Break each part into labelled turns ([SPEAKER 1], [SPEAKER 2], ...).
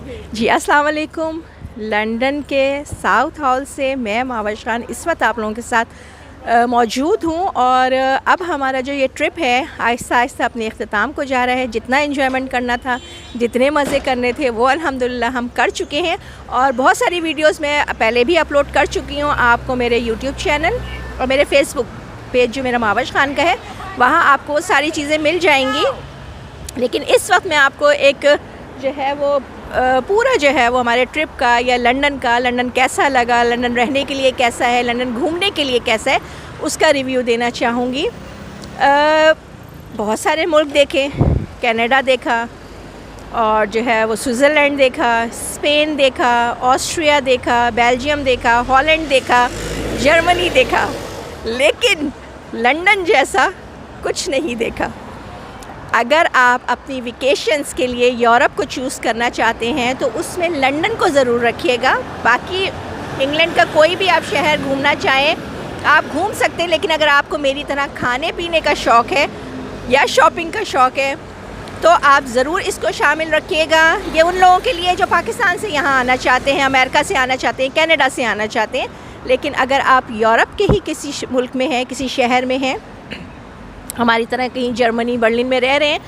[SPEAKER 1] जी अस्सलाम वालेकुम। लंदन के साउथ हॉल से मैं मावश खान इस वक्त आप लोगों के साथ मौजूद हूँ और अब हमारा जो ये ट्रिप है आहिस्ता आहिस्ता अपने अख्ताम को जा रहा है। जितना एंजॉयमेंट करना था, जितने मज़े करने थे वो अल्हम्दुलिल्लाह हम कर चुके हैं और बहुत सारी वीडियोस मैं पहले भी अपलोड कर चुकी हूँ। आपको मेरे यूट्यूब चैनल और मेरे फेसबुक पेज जो मेरा मावश खान का है वहाँ आपको सारी चीज़ें मिल जाएंगी। लेकिन इस वक्त मैं आपको एक जो है वो पूरा जो है वो हमारे ट्रिप का या लंदन का, लंदन कैसा लगा, लंदन रहने के लिए कैसा है, लंदन घूमने के लिए कैसा है, उसका रिव्यू देना चाहूँगी। बहुत सारे मुल्क देखे, कनाडा देखा और जो है वो स्विट्ज़रलैंड देखा, स्पेन देखा, ऑस्ट्रिया देखा, बेल्जियम देखा, हॉलैंड देखा, जर्मनी देखा, लेकिन लंदन जैसा कुछ नहीं देखा। अगर आप अपनी वेकेशंस के लिए यूरोप को चूज़ करना चाहते हैं तो उसमें लंदन को ज़रूर रखिएगा। बाकी इंग्लैंड का कोई भी आप शहर घूमना चाहें आप घूम सकते हैं, लेकिन अगर आपको मेरी तरह खाने पीने का शौक़ है या शॉपिंग का शौक़ है तो आप ज़रूर इसको शामिल रखिएगा। ये उन लोगों के लिए जो पाकिस्तान से यहाँ आना चाहते हैं, अमेरिका से आना चाहते हैं, कनाडा से आना चाहते हैं। लेकिन अगर आप यूरोप के ही किसी मुल्क में हैं, किसी शहर में हैं, हमारी तरह कहीं जर्मनी, बर्लिन में रह रहे हैं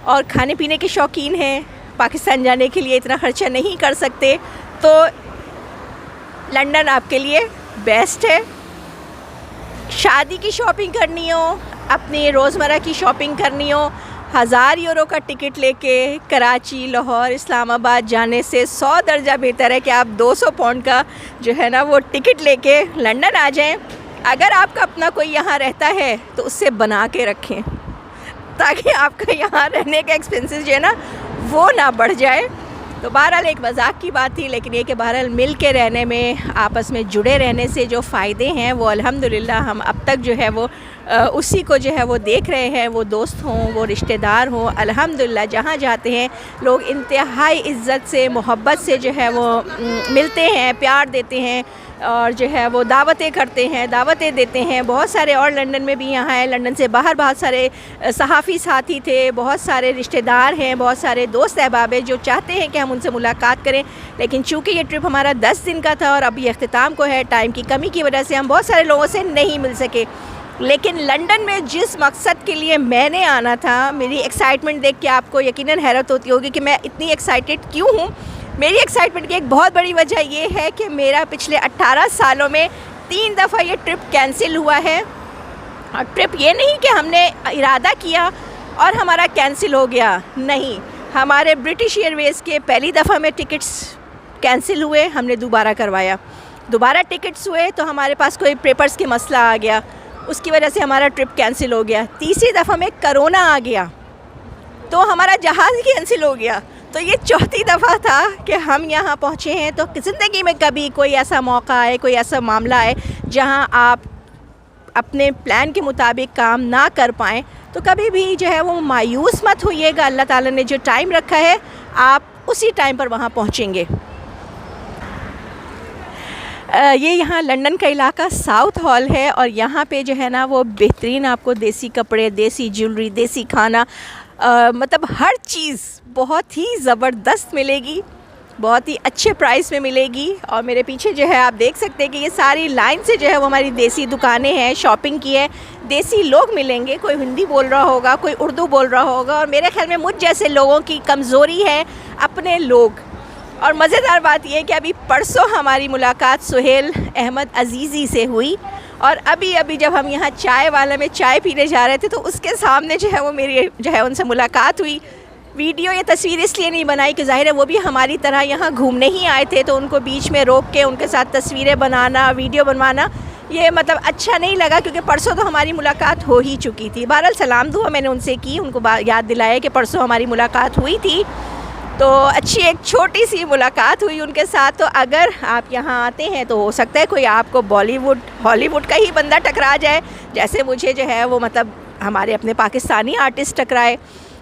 [SPEAKER 1] और खाने पीने के शौकीन हैं, पाकिस्तान जाने के लिए इतना ख़र्चा नहीं कर सकते, तो लंदन आपके लिए बेस्ट है। शादी की शॉपिंग करनी हो, अपनी रोज़मर्रा की शॉपिंग करनी हो, 1000 यूरो का टिकट लेके कराची, लाहौर, इस्लामाबाद जाने से 100 दर्जा बेहतर है कि आप 200 पाउंड का जो है ना वो टिकट लेके लंदन आ जाएं। अगर आपका अपना कोई यहाँ रहता है तो उससे बना के रखें ताकि आपका यहाँ रहने का एक्सपेंसेस जो है ना वो ना बढ़ जाए। तो बहरहाल एक मजाक की बात थी, लेकिन ये कि बहरहाल मिल के रहने में, आपस में जुड़े रहने से जो फ़ायदे हैं वो अल्हम्दुलिल्लाह हम अब तक जो है वो उसी को जो है वो देख रहे हैं। वो दोस्त हों, वो रिश्तेदार हों, अल्हम्दुलिल्लाह जहाँ जाते हैं लोग इंतहाई इज़्ज़त से, मोहब्बत से जो है वो मिलते हैं, प्यार देते हैं और जो है वो दावतें करते हैं, दावतें देते हैं। बहुत सारे और लंदन में भी यहाँ हैं, लंदन से बाहर बहुत सारे सहाफ़ी साथी थे, बहुत सारे रिश्तेदार हैं, बहुत सारे दोस्त अहबाब हैं जो चाहते हैं कि हम उनसे मुलाकात करें। लेकिन चूँकि ये ट्रिप हमारा 10 दिन का था और अभी अख्तिताम को है, टाइम की कमी की वजह से हम बहुत सारे लोगों से नहीं मिल सके। लेकिन लंदन में जिस मकसद के लिए मैंने आना था, मेरी एक्साइटमेंट देख के आपको यकीनन हैरत होती होगी कि मैं इतनी एक्साइटेड क्यों हूँ। मेरी एक्साइटमेंट की एक बहुत बड़ी वजह ये है कि मेरा पिछले 18 सालों में 3 दफ़ा ये ट्रिप कैंसिल हुआ है। और ट्रिप ये नहीं कि हमने इरादा किया और हमारा कैंसिल हो गया, नहीं, हमारे ब्रिटिश एयरवेज़ के पहली दफ़ा में टिकट्स कैंसिल हुए, हमने दोबारा करवाया, दोबारा टिकट्स हुए तो हमारे पास कोई पेपर्स के मसला आ गया, उसकी वजह से हमारा ट्रिप कैंसिल हो गया। तीसरी दफ़ा में कोरोना आ गया तो हमारा जहाज़ ही कैंसिल हो गया। तो ये चौथी दफ़ा था कि हम यहाँ पहुँचे हैं। तो ज़िंदगी में कभी कोई ऐसा मौका आए, कोई ऐसा मामला आए जहाँ आप अपने प्लान के मुताबिक काम ना कर पाएँ तो कभी भी जो है वो मायूस मत होइएगा। अल्लाह ताला ने जो टाइम रखा है आप उसी टाइम पर वहाँ पहुँचेंगे। ये यहाँ लंदन का इलाका साउथ हॉल है और यहाँ पे जो है ना वो बेहतरीन आपको देसी कपड़े, देसी ज्वेलरी, देसी खाना, मतलब हर चीज़ बहुत ही ज़बरदस्त मिलेगी, बहुत ही अच्छे प्राइस में मिलेगी। और मेरे पीछे जो है आप देख सकते हैं कि ये सारी लाइन से जो है वो हमारी देसी दुकानें हैं, शॉपिंग की है। देसी लोग मिलेंगे, कोई हिंदी बोल रहा होगा, कोई उर्दू बोल रहा होगा और मेरे ख्याल में मुझ जैसे लोगों की कमज़ोरी है अपने लोग। और मज़ेदार बात यह है कि अभी परसों हमारी मुलाकात सुहेल अहमद अजीज़ी से हुई और अभी जब हम यहाँ चाय वाला में चाय पीने जा रहे थे तो उसके सामने जो है वो मेरी जो है उनसे मुलाकात हुई। वीडियो या तस्वीर इसलिए नहीं बनाई कि ज़ाहिर है वो भी हमारी तरह यहाँ घूमने ही आए थे, तो उनको बीच में रोक के उनके साथ तस्वीरें बनाना, वीडियो बनवाना ये मतलब अच्छा नहीं लगा, क्योंकि परसों तो हमारी मुलाकात हो ही चुकी थी। बहरहाल सलाम दुआ मैंने उनसे की, उनको याद दिलाया कि परसों हमारी मुलाकात हुई थी, तो अच्छी एक छोटी सी मुलाकात हुई उनके साथ। तो अगर आप यहाँ आते हैं तो हो सकता है कोई आपको बॉलीवुड, हॉलीवुड का ही बंदा टकरा जाए, जैसे मुझे जो है वो मतलब हमारे अपने पाकिस्तानी आर्टिस्ट टकराए।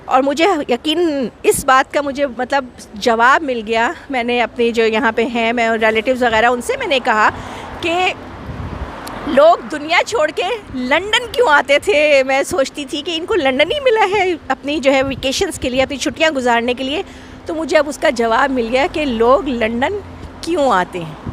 [SPEAKER 1] और मुझे यकीन इस बात का मुझे मतलब जवाब मिल गया। मैंने अपने जो यहाँ पे हैं, मैं रिलेटिव्स वगैरह, उनसे मैंने कहा कि लोग दुनिया छोड़ के लंदन क्यों आते थे। मैं सोचती थी कि इनको लंदन ही मिला है अपनी जो है वेकेशंस के लिए, अपनी छुट्टियां गुजारने के लिए। तो मुझे अब उसका जवाब मिल गया कि लोग लंदन क्यों आते हैं।